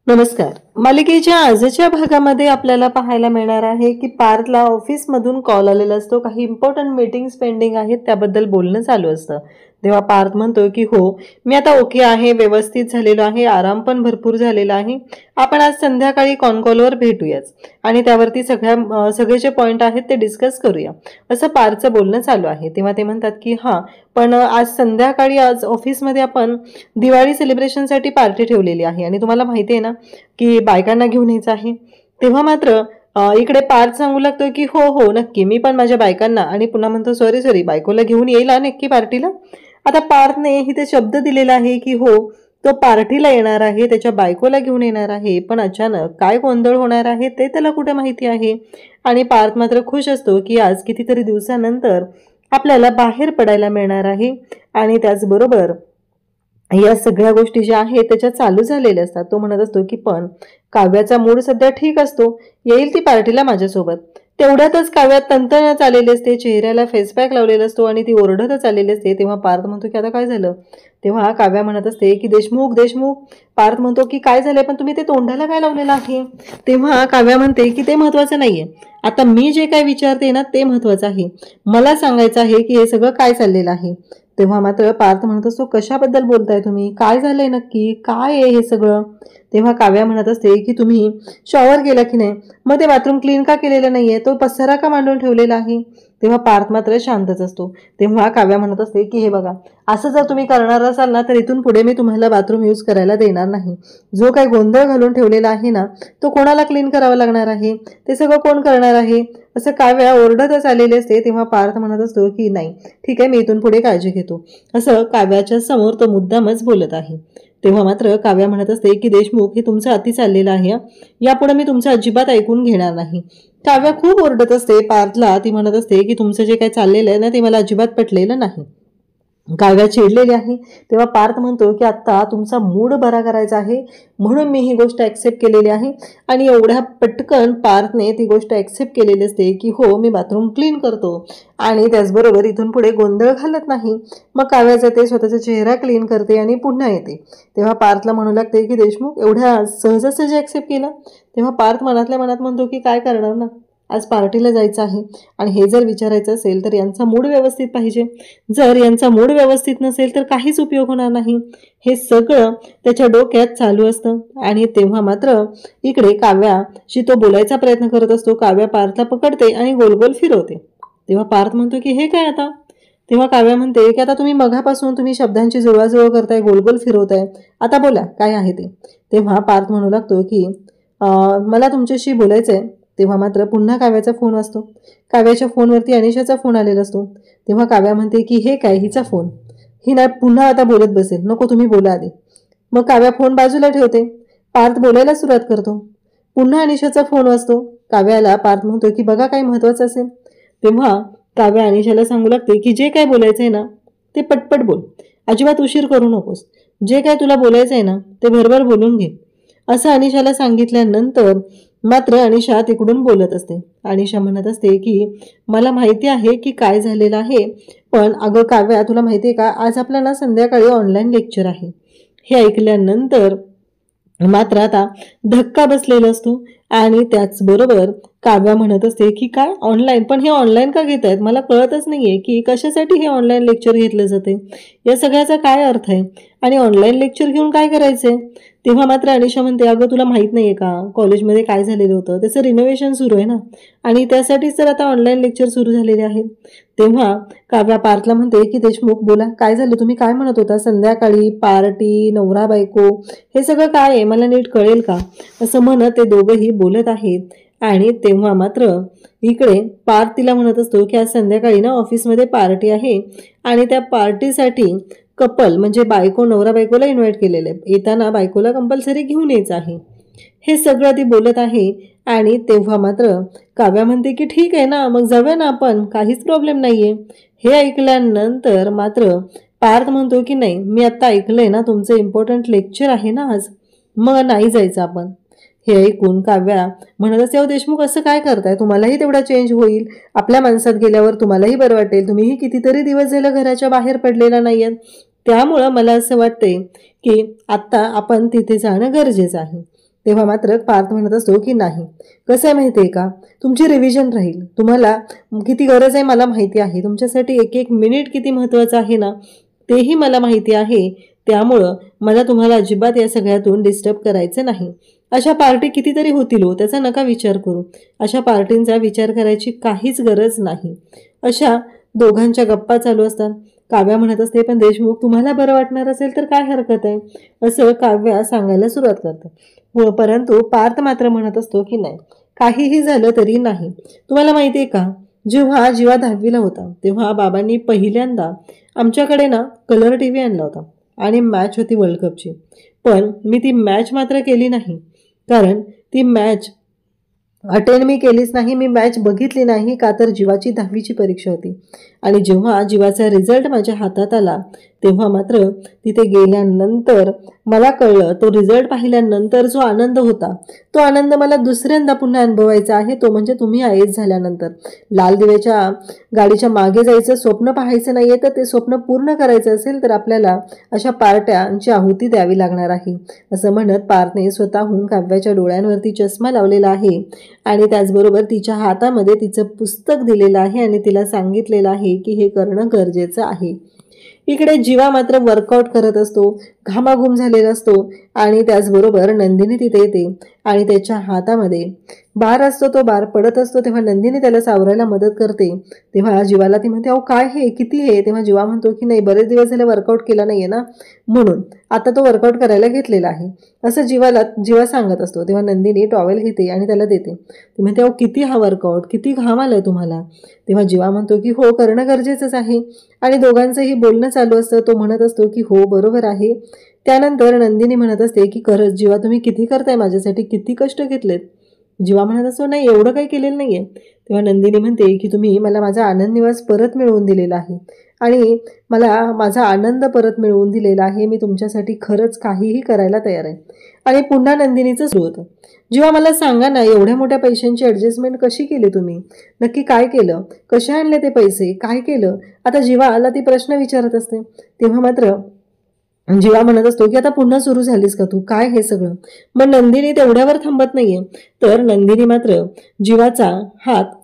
नमस्कार. मालिकेच्या आजच्या भागामध्ये आपल्याला पाहायला मिळणार आहे की पार्थला ऑफिसमधून कॉल आलेला असतो. काही इम्पॉर्टंट मीटिंग्स पेंडिंग आहेत, त्याबद्दल बोलणं चालू असतं. तेव्हा पार्थ म्हणतो की हो, मी आता ओके आहे, व्यवस्थित झालेलो आहे, आराम पण भरपूर झालेला आहे. आपण आज संध्याकाळी कॉलवर भेटूयाच आणि त्यावरती सगळे जे पॉईंट आहेत ते डिस्कस करूया, असं पार्थचं बोलणं चालू आहे. तेव्हा ते म्हणतात की हां, पण आज संध्याकाळी आज ऑफिसमध्ये आपण दिवाळी सेलिब्रेशनसाठी पार्टी ठेवलेली आहे आणि तुम्हाला माहिती आहे ना की बायकांना घेऊन यायचं आहे. तेव्हा मात्र इकडे पार्थ सांगू लागतो की हो हो नक्की, मी पण माझ्या बायकांना, आणि पुन्हा म्हणतो सॉरी बायकोला घेऊन येईल नक्की पार्टीला. आता पार्थने इथे शब्द दिलेला आहे की हो, तो पार्टीला येणार आहे, त्याच्या बायकोला घेऊन येणार आहे. पण अचानक काय गोंधळ होणार आहे ते त्याला कुठे माहिती आहे. आणि पार्थ मात्र खुश असतो की आज कितीतरी दिवसानंतर आपल्याला बाहेर पडायला मिळणार आहे. आणि त्याचबरोबर या सगळ्या गोष्टी ज्या आहेत त्याच्या चालू झालेल्या असतात. तो म्हणत असतो की पण काव्याचा मूड सध्या ठीक असतो, येईल ती पार्टीला माझ्यासोबत. तेवढ्यातच काव्यात तंतनच आलेली असते, चेहऱ्याला फेसपॅक लावलेला असतो आणि ती ओरडतच आलेली असते. तेव्हा पार्थ म्हणतो की आता काय झालं. तेव्हा काव्या म्हणत असते की देशमुख देशमुख. पार्थ म्हणतो की काय झालंय, पण तुम्ही ते तोंडाला काय लावलेलं आहे. तेव्हा काव्या म्हणते की ते महत्वाचं नाहीये, आता मी जे काय विचारते ना ते महत्वाचं आहे. मला सांगायचं आहे की हे सगळं काय चाललेलं आहे. तेव्हा मात्र पार्थ म्हणत असतो कशाबद्दल बोलताय तुम्ही, काय झालंय नक्की, काय आहे हे सगळं. तेव्हा काव्या म्हणत असते की तुम्ही शॉवर केला की नाही, मग ते बाथरूम क्लीन का केलेलं नाहीये, तो पसारा का मांडून ठेवलेला आहे. तेव्हा पार्थ मात्र शांतच असतो. तेव्हा काव्या म्हणत असते की हे बघा, असं जर तुम्ही करणार असाल ना तर इथून पुढे मी तुम्हाला बाथरूम यूज करायला देणार नाही. जो काही गोंधळ घालून ठेवलेला आहे ना तो कोणाला क्लीन करावा लागणार आहे, ते सगळं कोण करणार आहे, असं काव्या ओरडतच आलेले असते. तेव्हा पार्थ म्हणत असतो की नाही ठीक आहे, मी इथून पुढे काळजी घेतो, असं काव्याच्या समोर तो मुद्दामच बोलत आहे. तेव्हा मात्र काव्या म्हणत असते की देशमुख, हे तुमचं अति चाललेलं आहे, यापुढे मी तुमचं अजिबात ऐकून घेणार नाही. काव्या खूप ओरडत असते पार्थला. ती म्हणत असते की तुमचं जे काही चाललेलं आहे ना ते मला अजिबात पटलेलं नाही. काव्या चिडलेली आहे. तेव्हा पार्थ म्हणतो की आता तुमचा मूड बरा करायचा आहे म्हणून मी ही गोष्ट ॲक्सेप्ट केलेली आहे. आणि एवढ्या पटकन पार्थने ती गोष्ट ॲक्सेप्ट केलेली असते की हो, मी बाथरूम क्लीन करतो आणि त्याचबरोबर इथून पुढे गोंधळ घालत नाही. मग काव्या जाते, स्वतःचा चेहरा क्लीन करते आणि पुन्हा येते. तेव्हा पार्थला म्हणू लागते की देशमुख, एवढ्या सहजासहजी ॲक्सेप्ट केलं. तेव्हा पार्थ मनातल्या मनात म्हणतो की काय करणार ना, आज पार्टीला जायचं आहे आणि हे जर विचारायचं असेल तर यांचा मूड व्यवस्थित पाहिजे. जर यांचा मूड व्यवस्थित नसेल तर काहीच उपयोग होणार नाही. हे सगळं त्याच्या डोक्यात चालू असतं. आणि तेव्हा मात्र इकडे काव्याशी तो बोलायचा प्रयत्न करत असतो. काव्या पार्थला पकडते आणि गोल गोल फिरवते. तेव्हा पार्थ म्हणतो की हे काय आता. तेव्हा काव्या म्हणते की आता तुम्ही मघापासून तुम्ही शब्दांची जुळवाजुळव करताय, गोल गोल फिरवताय, आता बोला काय आहे ते. तेव्हा पार्थ म्हणू लागतो की मला तुमच्याशी बोलायचं आहे. तेव्हा मात्र पुन्हा काव्याचा फोन वाजतो. काव्याच्या फोनवरती अनिशाचा फोन आलेला असतो. तेव्हा काव्या म्हणते की हे काय, हिचा फोन, ही ना पुन्हा आता बोलत बसेल, नको तुम्ही बोला आधी. मग काव्या फोन बाजूला ठेवते. पार्थ बोलायला सुरुवात करतो. पुन्हा अनिशाचा फोन वाजतो. काव्याला पार्थ म्हणतो की बघा काही महत्वाचं असेल. तेव्हा काव्या अनिशाला सांगू लागते की जे काय बोलायचं आहे ना ते पटपट बोल, अजिबात उशीर करू नकोस, जे काय तुला बोलायचं आहे ना ते भरभर बोलून घे, असं अनिशाला सांगितल्यानंतर मात्र अनिशा तिकडून बोलत असते. अनिशा म्हणत असते की मला माहिती आहे की काय झालेलं आहे, पण अगं काव्या तुला माहिती आहे का, आज आपल्याला संध्याकाळी ऑनलाईन लेक्चर आहे. हे ऐकल्यानंतर मात्र आता धक्का बसलेला असतो. आणि त्याचबरोबर काव्या म्हणत असते की काय ऑनलाईन, पण हे ऑनलाईन का घेत आहेत, मला कळतच नाहीये की कशासाठी हे ऑनलाईन लेक्चर घेतलं जाते, या सगळ्याचा काय अर्थ आहे आणि ऑनलाईन लेक्चर घेऊन काय करायचंय. तेव्हा मात्र अनिशा म्हणते अगं तुला माहित नाहीये का, कॉलेजमध्ये काय झालेलं होतं, त्याचं रिनोव्हेशन सुरू आहे ना आणि त्यासाठीच तर आता ऑनलाईन लेक्चर सुरू झालेले आहेत. तेव्हा काव्या पार्थला म्हणते की देशमुख बोला काय झालं, तुम्ही काय म्हणत होता, संध्याकाळी पार्टी, नवरा बायको, हे सगळं काय आहे, मला नीट कळेल का, असं म्हणत ते दोघंही बोलत आहेत. आणि तेव्हा मात्र इकडे पार्थ तिला म्हणत असतो की आज संध्याकाळी ना ऑफिसमध्ये पार्टी आहे आणि त्या पार्टीसाठी कपल म्हणजे बायको नवरा बायकोला इन्व्हाइट केलेलं आहे, येताना बायकोला कंपल्सरी घेऊन यायचं आहे. हे सगळं ती बोलत आहे. आणि तेव्हा मात्र काव्या म्हणते की ठीक आहे ना, मग जाऊया ना आपण, काहीच प्रॉब्लेम नाहीये. हे ऐकल्यानंतर मात्र पार्थ म्हणतो की नाही, मी आता ऐकलंय ना तुमचं इम्पॉर्टंट लेक्चर आहे ना आज, मग नाही जायचं आपण. हे ऐकून काव्या म्हणत असते देशमुख असं काय करताय, तुम्हालाही तेवढा चेंज होईल, आपल्या माणसात गेल्यावर तुम्हालाही बरं वाटेल, तुम्हीही कितीतरी दिवस झालं घराच्या बाहेर पडलेला नाहीयेत, त्यामुळं मला असं वाटतंय की आत्ता आपण तिथे जाणं गरजेचं आहे. तेव्हा मात्र पार्थ म्हणत असतो की नाही, कसं आहे माहिती आहे का, तुमची रिव्हिजन राहील, तुम्हाला किती गरज आहे मला माहिती आहे, तुमच्यासाठी एक एक मिनिट किती महत्त्वाचं आहे ना तेही मला माहिती आहे, त्यामुळं मला तुम्हाला अजिबात या सगळ्यातून डिस्टर्ब करायचं नाही. अशा पार्टी कितीतरी होतील हो, त्याचा नका विचार करू, अशा पार्टींचा विचार करायची काहीच गरज नाही. अशा दोघांच्या गप्पा चालू असतात. काव्या म्हणत असते, पण देशमुख तुम्हाला बरं वाटणार असेल तर काय हरकत आहे, असं काव्या सांगायला सुरुवात करते. परंतु पार्थ मात्र म्हणत असतो की नाही, काहीही झालं तरी नाही. तुम्हाला माहिती आहे का, जेव्हा जीवा 10वीला होता तेव्हा बाबांनी पहिल्यांदा आमच्याकडे ना कलर टीव्ही आणला होता आणि मॅच होती वर्ल्ड कपची. पण मी ती मॅच मात्र केली नाही, कारण ती मॅच अटेंड मी केलीच नाही, मी मॅच बघितली नाही. का तर जीवाची 10वीची परीक्षा होती आणि जेव्हा जीवाचा रिझल्ट माझ्या हातात आला तेव्हा मात्र तिथे गेल्यानंतर मला कळलं, तो रिझल्ट पाहिल्यानंतर जो आनंद होता तो आनंद मला दुसऱ्यांदा पुन्हा अनुभवायचा आहे, तो म्हणजे तुम्ही आयएस झाल्यानंतर. लाल दिव्याच्या गाडीच्या मागे जायचं स्वप्न पाहायचं नाहीये, तर ते स्वप्न पूर्ण करायचं असेल तर आपल्याला अशा पार्ट्यांची आहुती द्यावी लागणार आहे, असं म्हणत पार्थने स्वतःहून काव्याच्या डोळ्यांवरती चष्मा लावलेला आहे आणि त्याचबरोबर तिच्या हातामध्ये तिचं पुस्तक दिलेलं आहे आणि तिला सांगितलेलं आहे की हे करणं गरजेचं आहे. इकडे जीवा मात्र वर्कआउट करत असतो, घामाघूम झालेला असतो आणि त्याचबरोबर नंदिनी तिथे येते आणि त्याच्या हातामध्ये बार असतो, तो बार पडत असतो. तेव्हा नंदिनी त्याला सावरायला मदत करते. तेव्हा जीवाला ती म्हणते, अहो काय हे, किती हे. तेव्हा जीवा म्हणतो की नाही, बरेच दिवस झाले वर्कआउट केला नाहीये ना, म्हणून आता तो वर्कआउट करायला घेतलेला आहे, असं जीवा सांगत असतो. तेव्हा नंदिनी टॉवेल घेते आणि त्याला देते. ती म्हणते, अहो किती हा वर्कआउट, किती घाम आलाय तुम्हाला. तेव्हा जीवा म्हणतो की हो, करणं गरजेचंच आहे आणि दोघांचंही बोलणं चालू असतं. तो म्हणत असतो की हो बरोबर आहे. त्यानंतर नंदिनी म्हणत असते की खरंच जीवा, तुम्ही किती करताय माझ्यासाठी, किती कष्ट घेतलेत. जीवा म्हणत असतो, नाही एवढं काही केलेलं नाहीये. तेव्हा नंदिनी म्हणते की तुम्ही मला माझा आनंद निवास परत मिळवून दिलेला आहे आणि मला माझा आनंद परत मिळवून दिलेला आहे, मी तुमच्यासाठी खरंच काहीही करायला तयार आहे. आणि पुन्हा नंदिनीचं सुरू होतं, जीवा मला सांगा ना, एवढ्या मोठ्या पैशांची ॲडजस्टमेंट कशी केली तुम्ही, नक्की काय केलं, कसे आणले ते पैसे, काय केलं. आता जीवाला ती प्रश्न विचारत असते. तेव्हा मात्र जीवा म्हणत असतो की आता पुन्हा सुरू झालीस का तू, काय हे सगळं. मग नंदिनी तेवढ्यावर थांबत नाहीये, तर नंदिनी मात्र जीवाचा हात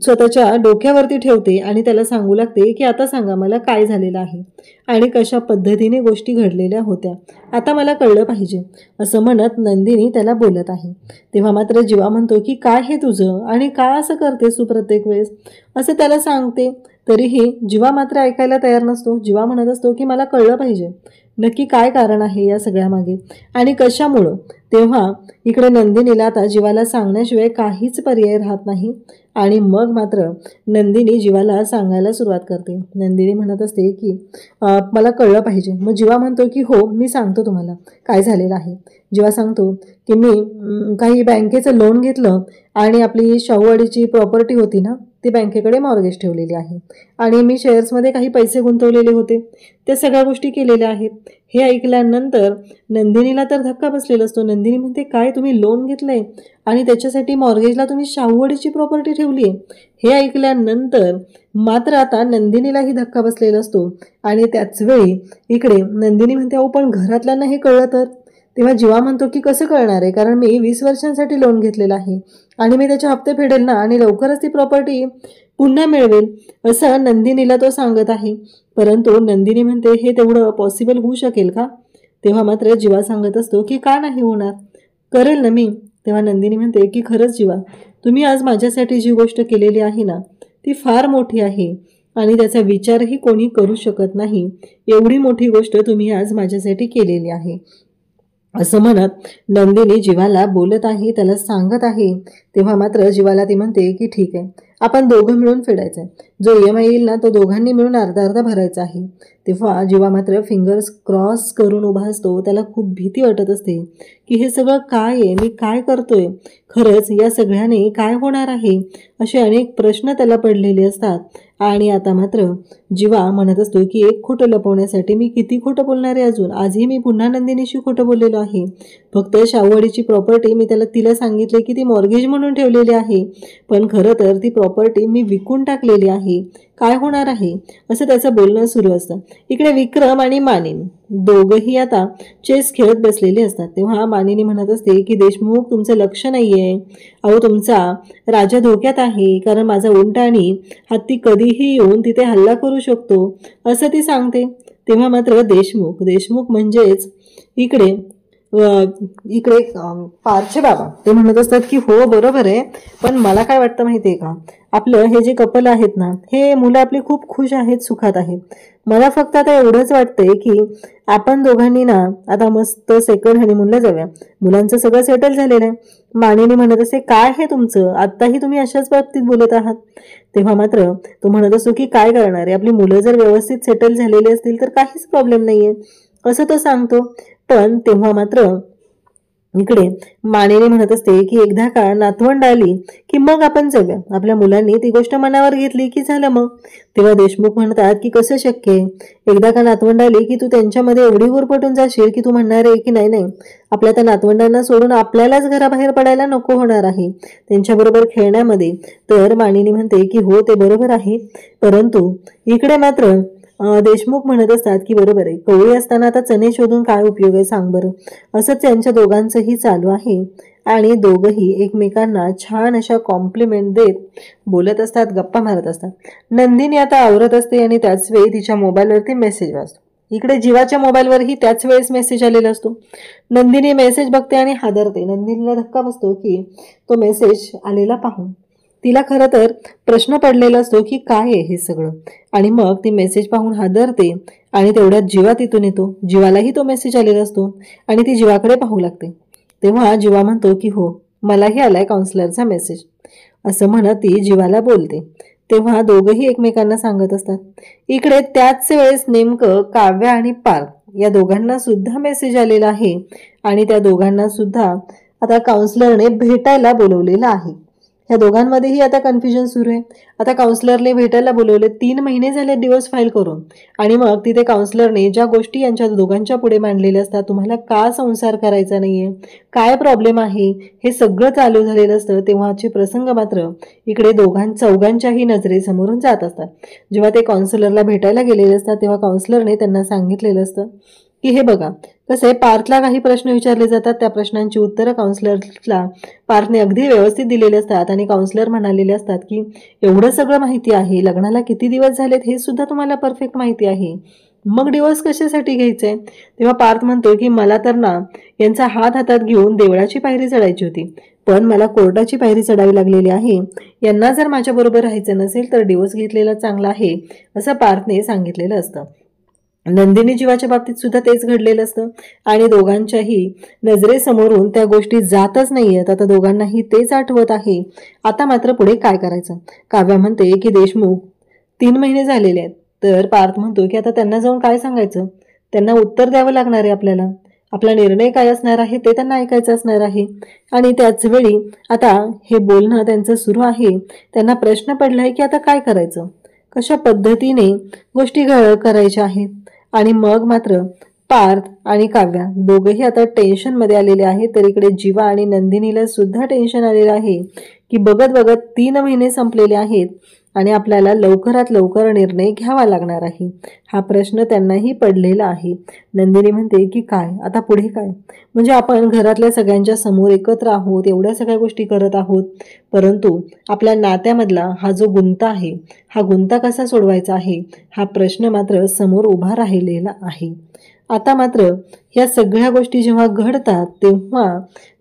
स्वतःच्या डोक्यावरती ठेवते आणि त्याला सांगू लागते की आता सांगा मला काय झालेलं आहे आणि कशा पद्धतीने गोष्टी घडलेल्या होत्या, आता मला कळलं पाहिजे, असं म्हणत नंदिनी त्याला बोलत आहे. तेव्हा मात्र जीवा म्हणतो की काय हे तुझं आणि का असं करतेस तू प्रत्येक वेळेस, असं त्याला सांगते. तरीही जीवा मात्र ऐकायला तयार नसतो. जीवा म्हणत असतो की मला कळलं पाहिजे नक्की काय कारण आहे या सगळ्यामागे आणि कशामुळं. तेव्हा इकडे नंदिनीला आता जीवाला सांगण्याशिवाय काहीच पर्याय राहत नाही आणि मग मात्र नंदिनी जीवाला सांगायला सुरुवात करते. नंदिनी म्हणत असते की मला कळलं पाहिजे. मग जीवा म्हणतो की हो, मी सांगतो तुम्हाला काय झालेलं आहे. जीवा सांगतो की मी काही बँकेचं लोन घेतलं आणि आपली शाहूवाडीची प्रॉपर्टी होती ना, ती बँकेकडे मॉर्गेज ठेवलेली आहे आणि मी शेअर्समध्ये काही पैसे गुंतवलेले होते, त्या सगळ्या गोष्टी केलेल्या आहेत. हे ऐकल्यानंतर नंदिनीला तर धक्का बसलेला असतो. नंदिनी म्हणते, काय तुम्ही लोन घेतलंय आणि त्याच्यासाठी मॉर्गेजला तुम्ही शाहूवाडीची प्रॉपर्टी ठेवली आहे. हे ऐकल्यानंतर मात्र आता नंदिनीलाही धक्का बसलेला असतो आणि त्याच वेळी इकडे नंदिनी म्हणते, अहो पण घरातल्यांना हे कळलं तर. तेव्हा जीवा म्हणतो की कसं कळणार आहे, कारण मी 20 वर्षांसाठी लोन घेतलेला आहे आणि मी त्याचे हप्ते फेडेल ना आणि लवकरच ती प्रॉपर्टी पुन्हा मिळवेल, असं नंदिनीला तो सांगत आहे. परंतु नंदिनी म्हणते, हे तेवढं पॉसिबल होऊ शकेल का. तेव्हा मात्र जीवा सांगत असतो की का नाही होणार, करेल ना मी. तेव्हा नंदिनी म्हणते की खरंच जीवा, तुम्ही आज माझ्यासाठी जी गोष्ट केलेली आहे ना ती फार मोठी आहे आणि त्याचा विचारही कोणी करू शकत नाही, एवढी मोठी गोष्ट तुम्ही आज माझ्यासाठी केलेली आहे, असं म्हणत नंदिनी जीवाला बोलत आहे, त्याला सांगत आहे. तेव्हा मात्र जीवाला ती म्हणते की ठीक आहे, आपण दोघं मिळून फेडायचं आहे, जो EMI येईल ना तो दोघांनी मिळून अर्धा अर्धा भरायचा आहे. तेव्हा जीवा मात्र फिंगर्स क्रॉस करून उभा असतो. त्याला खूप भीती वाटत असते की हे सगळं काय आहे, मी काय करतोय, खरंच या सगळ्याने काय होणार आहे, असे अनेक प्रश्न त्याला पडलेले असतात. आणि आता मात्र जीवा म्हणत असतो की एक खोटं लपवण्यासाठी मी किती खोटं बोलणार आहे अजून, आजही मी पुन्हा नंदिनीशी खोटं बोललेलो आहे. फक्त शाहूवाडीची प्रॉपर्टी मी तिला सांगितले की ती मॉर्गेज म्हणून ठेवलेली आहे, पण खरं तर ती प्रॉपर्टी मी विकून टाकलेली आहे. काय होणार आहे, असं त्याचं बोलणं सुरू असतं. इकडे विक्रम आणि मानिनी दोघंही आता चेस खेळत बसलेले असतात. तेव्हा मानिनी म्हणत असते की देशमुख, तुमचं लक्ष नाहीये. अहो, तुमचा राजा धोक्यात आहे, कारण माझा उंट आणि हत्ती कधीही येऊन तिथे हल्ला करू शकतो, असं ती सांगते. तेव्हा मात्र देशमुख म्हणजेच इकडे इकडे पारचे बाबा ते म्हणत असतात की हो बरोबर आहे, पण मला काय वाटतं माहितीये का, आपलं हे जे कपल आहेत ना, हे मुलं आपली खूप खुश आहेत, सुखात आहेत. मला फक्त आता एवढंच वाटतंय की आपण दोघांनी ना आता मस्त सेकंड हनीमूनला जाऊया. मुलांचं सगळं सेटल झालेलं आहे. मानिनी म्हणत असते काय हे तुमचं, आत्ताही तुम्ही अशाच बाबतीत बोलत आहात. तेव्हा मात्र तो म्हणत असतो की काय करणार आहे, आपली मुलं जर व्यवस्थित सेटल झालेली असतील तर काहीच प्रॉब्लेम नाहीये, असं तो सांगतो. पण तेव्हा मात्र इकडे मानिनी म्हणत असते की एकदा का नातवंड आली की मग आपण जाऊया. आपल्या मुलांनी ती गोष्ट मनावर घेतली की झालं मग. तेव्हा देशमुख म्हणतात की कसं शक्य आहे, एकदा का नातवंड आली की तू त्यांच्यामध्ये एवढी गुरफटून जाशील की तू म्हणणार आहे की नाही आपल्या त्या नातवंडांना सोडून आपल्यालाच घराबाहेर पडायला नको होणार आहे त्यांच्याबरोबर खेळण्यामध्ये. तर मानिनी म्हणते की हो ते बरोबर आहे, परंतु इकडे मात्र देशमुख म्हणत असतात की बरोबर आहे, कवळी असताना आता चणे शोधून काय उपयोग आहे सांग बरं. असंच त्यांच्या दोघांचंही चालू आहे आणि दोघंही एकमेकांना छान अशा कॉम्प्लिमेंट देत बोलत असतात, गप्पा मारत असतात. नंदिनी आता आवरत असते आणि त्याच वेळी तिच्या मोबाईलवरती मेसेज वाजतो. इकडे जीवाच्या मोबाईलवरही त्याच वेळेस मेसेज आलेला असतो. नंदिनी मेसेज बघते आणि हादरते. नंदिनीला धक्का बसतो की तो मेसेज आलेला पाहून. तिला खरं तर प्रश्न पडलेला असतो की काय आहे हे सगळं, आणि मग ती मेसेज पाहून हादरते आणि तेवढ्यात जीवा तिथून येतो. जीवालाही तो मेसेज आलेला असतो आणि ती जीवाकडे पाहू लागते. तेव्हा जीवा म्हणतो की हो, मलाही आलाय काउन्सिलरचा मेसेज, असं म्हणत ती जीवाला बोलते. तेव्हा दोघंही एकमेकांना सांगत असतात. इकडे त्याच वेळेस नेमकं काव्या आणि पार्थ या दोघांना सुद्धा मेसेज आलेला आहे आणि त्या दोघांना सुद्धा आता काउन्सिलरने भेटायला बोलवलेलं आहे. ह्या दोघांमध्येही आता कन्फ्युजन सुरू आहे. आता काउन्सिलरने भेटायला बोलवले, 3 महिने झाले डिवोर्स फाईल करून, आणि मग तिथे काउन्सिलरने ज्या गोष्टी यांच्या दोघांच्या पुढे मांडलेल्या असतात, तुम्हाला का संसार करायचा नाहीये, काय प्रॉब्लेम आहे, हे सगळं चालू झालेलं असतं. तेव्हाचे प्रसंग मात्र इकडे चौघांच्याही नजरेसमोरून जात असतात. जेव्हा ते काउन्सिलरला भेटायला गेलेले असतात तेव्हा काउन्सिलरने त्यांना सांगितलेलं असतं की हे बघा, कसं आहे, पार्थला काही प्रश्न विचारले जातात, त्या प्रश्नांची उत्तरं काउन्सिलरला पार्थने अगदी व्यवस्थित दिलेले असतात आणि काउन्सिलर म्हणालेले असतात की एवढं सगळं माहिती आहे, लग्नाला किती दिवस झालेत हे सुद्धा तुम्हाला परफेक्ट माहिती आहे, मग डिवोर्स कशासाठी घ्यायचंय. तेव्हा पार्थ म्हणतो की मला तर ना यांचा हात हातात घेऊन देवळाची पायरी चढायची होती, पण मला कोर्टाची पायरी चढावी लागलेली आहे. यांना जर माझ्याबरोबर राहायचं नसेल तर डिवोर्स घेतलेला चांगला आहे, असं पार्थने सांगितलेलं असतं. नंदिनी जीवाच्या बाबतीत सुद्धा तेच घडलेलं असतं आणि दोघांच्याही नजरेसमोरून त्या गोष्टी जातच नाहीयेत. आता दोघांनाही तेच आठवत आहे. आता मात्र पुढे काय करायचं. काव्या म्हणते की देशमुख 3 महिने झालेले आहेत. तर पार्थ म्हणतो की आता त्यांना जाऊन काय सांगायचं, त्यांना उत्तर द्यावं लागणार आहे आपल्याला, आपला निर्णय काय असणार आहे ते त्यांना ऐकायचं असणार आहे. आणि त्याच वेळी आता हे बोलणं त्यांचं सुरू आहे. त्यांना प्रश्न पडलाय की आता काय करायचं, कशा पद्धतीने गोष्टी करायच्या आहेत. आणि मग मात्र पार्थ आणि काव्या दोघेही आता टेन्शनमध्ये आलेले आहेत. तर इकडे जीवा आणि नंदिनीला सुद्धा टेन्शन आलेलं आहे की बघत बघत 3 महिने संपलेले आहेत आणि आपल्याला लवकरात लवकर निर्णय घ्यावा लागणार आहे. हा प्रश्न त्यांनाही पडलेला आहे. नंदिनी म्हणते की काय आता पुढे काय, म्हणजे आपण घरातल्या सगळ्यांच्या समोर एकत्र आहोत, एवढ्या सगळ्या गोष्टी करत आहोत, परंतु आपल्या नात्यामधला हा जो गुंता आहे, हा गुंता कसा सोडवायचा आहे, हा प्रश्न मात्र समोर उभा राहिलेला आहे. आता मात्र या सगळ्या गोष्टी जेव्हा घडतात तेव्हा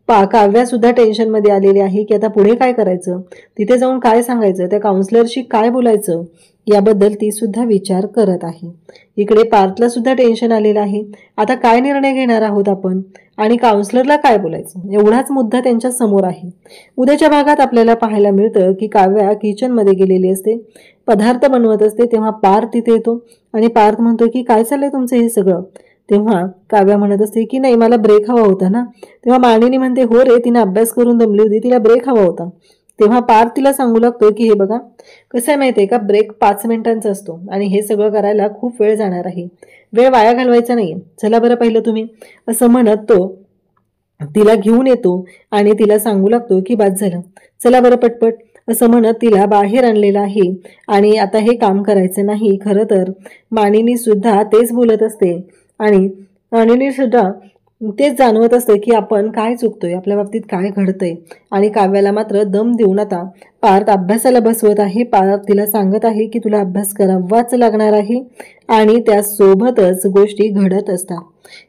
काव्या सुद्धा टेन्शनमध्ये आलेली आहे की आता पुढे काय करायचं, तिथे जाऊन काय सांगायचं, त्या काउन्सिलरशी काय बोलायचं, याबद्दल ती सुद्धा विचार करत आहे. इकडे पार्थला सुद्धा टेन्शन आलेलं आहे. आता काय निर्णय घेणार आहोत आपण आणि काउन्सिलरला काय बोलायचं, एवढाच मुद्दा त्यांच्या समोर आहे. उद्याच्या भागात आपल्याला पाहायला मिळतं की काव्या किचनमध्ये गेलेली असते, पदार्थ बनवत असते. तेव्हा पार्थ तिथे येतो आणि पार्थ म्हणतो की काय चाललंय तुमचं हे सगळं. तेव्हा काव्या म्हणत असते की नाही, मला ब्रेक हवा होता ना. तेव्हा मानिनी म्हणते हो रे, तिने अभ्यास करून दमली होती, तिला ब्रेक हवा होता. तेव्हा पार्थ तिला सांगू लागतो की हे बघा, कसं आहे माहिती आहे का, ब्रेक 5 मिनिटांचा असतो आणि हे सगळं करायला खूप वेळ जाणार आहे, वेळ वाया घालवायचा नाहीये, चला बरं पहिलं तुम्ही, असं म्हणत तो तिला घेऊन येतो आणि तिला सांगू लागतो की बाद झालं, चला बरं पटपट. असं म्हणत तिला बाहेर आणलेलं आहे आणि आता हे काम करायचं नाही. खरं तर मानिनी सुद्धा तेच बोलत असते आणि मानिनी सुद्धा तेच जाणवत असतं की आपण काय चुकतोय, आपल्या बाबतीत काय घडतंय. आणि काव्याला मात्र दम देऊन आता पार्थ अभ्यासाला बसवत आहे. पार्थ तिला सांगत आहे की तुला अभ्यास करावाच लागणार आहे आणि त्यासोबतच गोष्टी घडत असतात.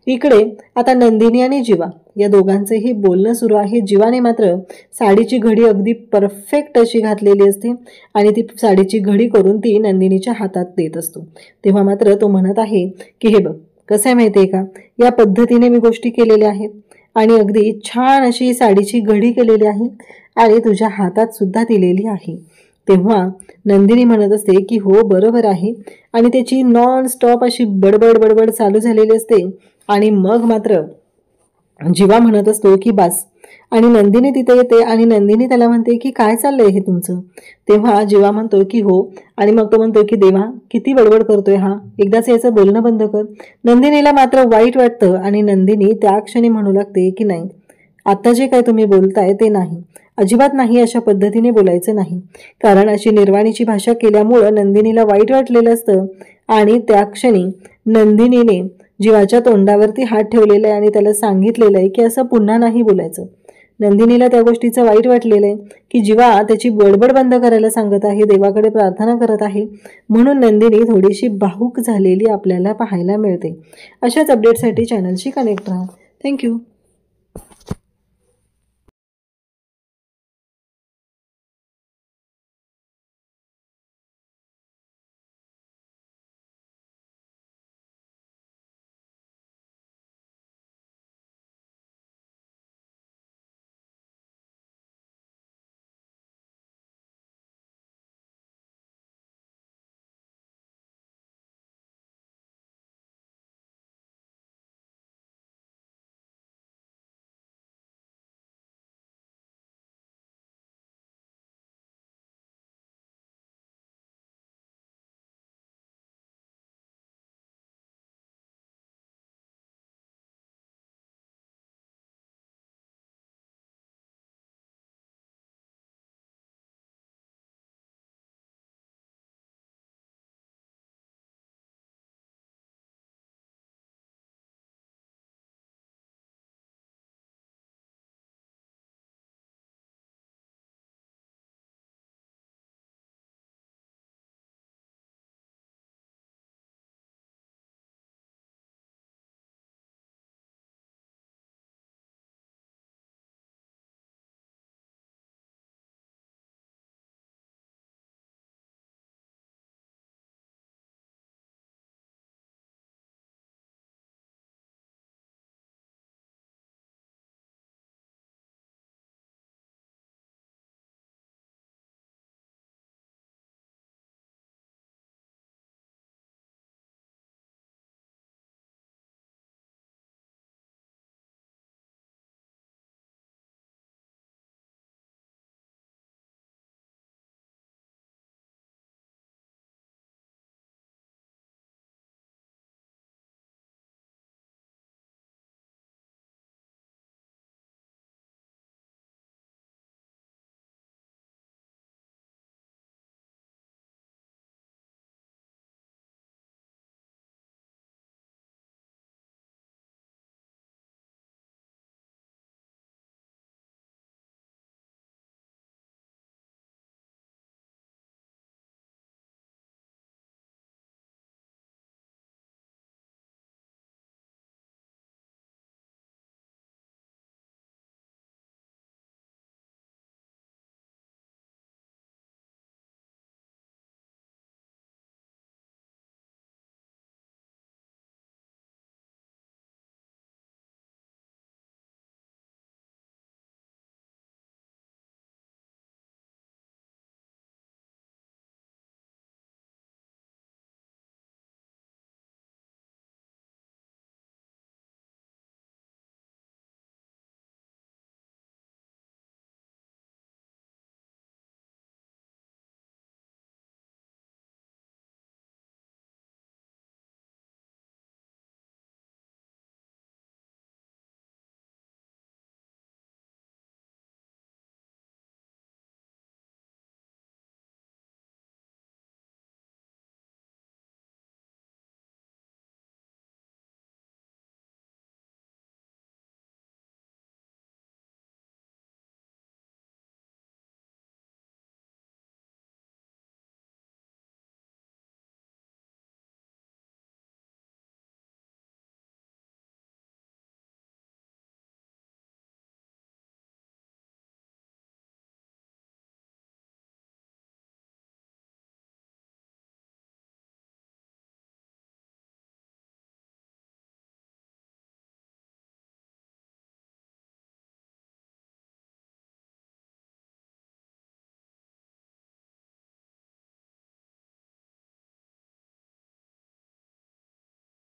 इकडे आता नंदिनी आणि जीवा या दोघांचंही बोलणं सुरू आहे. जीवाने मात्र साडीची घडी अगदी परफेक्ट अशी घातलेली असते आणि ती साडीची घडी करून ती नंदिनीच्या हातात देत असतो. तेव्हा मात्र तो म्हणत आहे की हे बघ, कसं आहे माहिती आहे का, या पद्धतीने मी गोष्टी केलेल्या आहेत आणि अगदी छान अशी साडीची घडी केलेली आहे आणि तुझ्या हातात सुद्धा दिलेली आहे. तेव्हा नंदिनी म्हणत असते की हो बरोबर आहे आणि त्याची नॉन स्टॉप अशी बडबड बडबड चालू झालेली असते. आणि मग मात्र जीवा म्हणत असतो की बस, आणि नंदिनी तिथे येते आणि नंदिनी त्याला म्हणते की काय चाललंय हे तुमचं. तेव्हा जीवा म्हणतो की हो, आणि मग तो म्हणतो की देवा किती बडबड करतोय हा, एकदाच याचं बोलणं बंद कर. नंदिनीला मात्र वाईट वाटतं आणि नंदिनी त्या क्षणी म्हणू लागते की नाही, आता जे काय तुम्ही बोलताय ते नाही, अजिबात नाही, अशा पद्धतीने बोलायचं नाही. कारण अशी निर्वाणीची भाषा केल्यामुळं नंदिनीला वाईट वाटलेलं असतं आणि त्या क्षणी नंदिनीने जीवाच्या तोंडावरती हात ठेवलेला आहे आणि त्याला सांगितलेलं आहे की असं पुन्हा नाही बोलायचं. नंदिनीला त्या गोष्टीचं वाईट वाटलेलं आहे की जीवा त्याची बडबड बंद करायला सांगत आहे, देवाकडे प्रार्थना करत आहे. म्हणून नंदिनी थोडीशी भावूक झालेली आपल्याला पाहायला मिळते. अशाच अपडेटसाठी चॅनलशी कनेक्ट राहा. थँक्यू.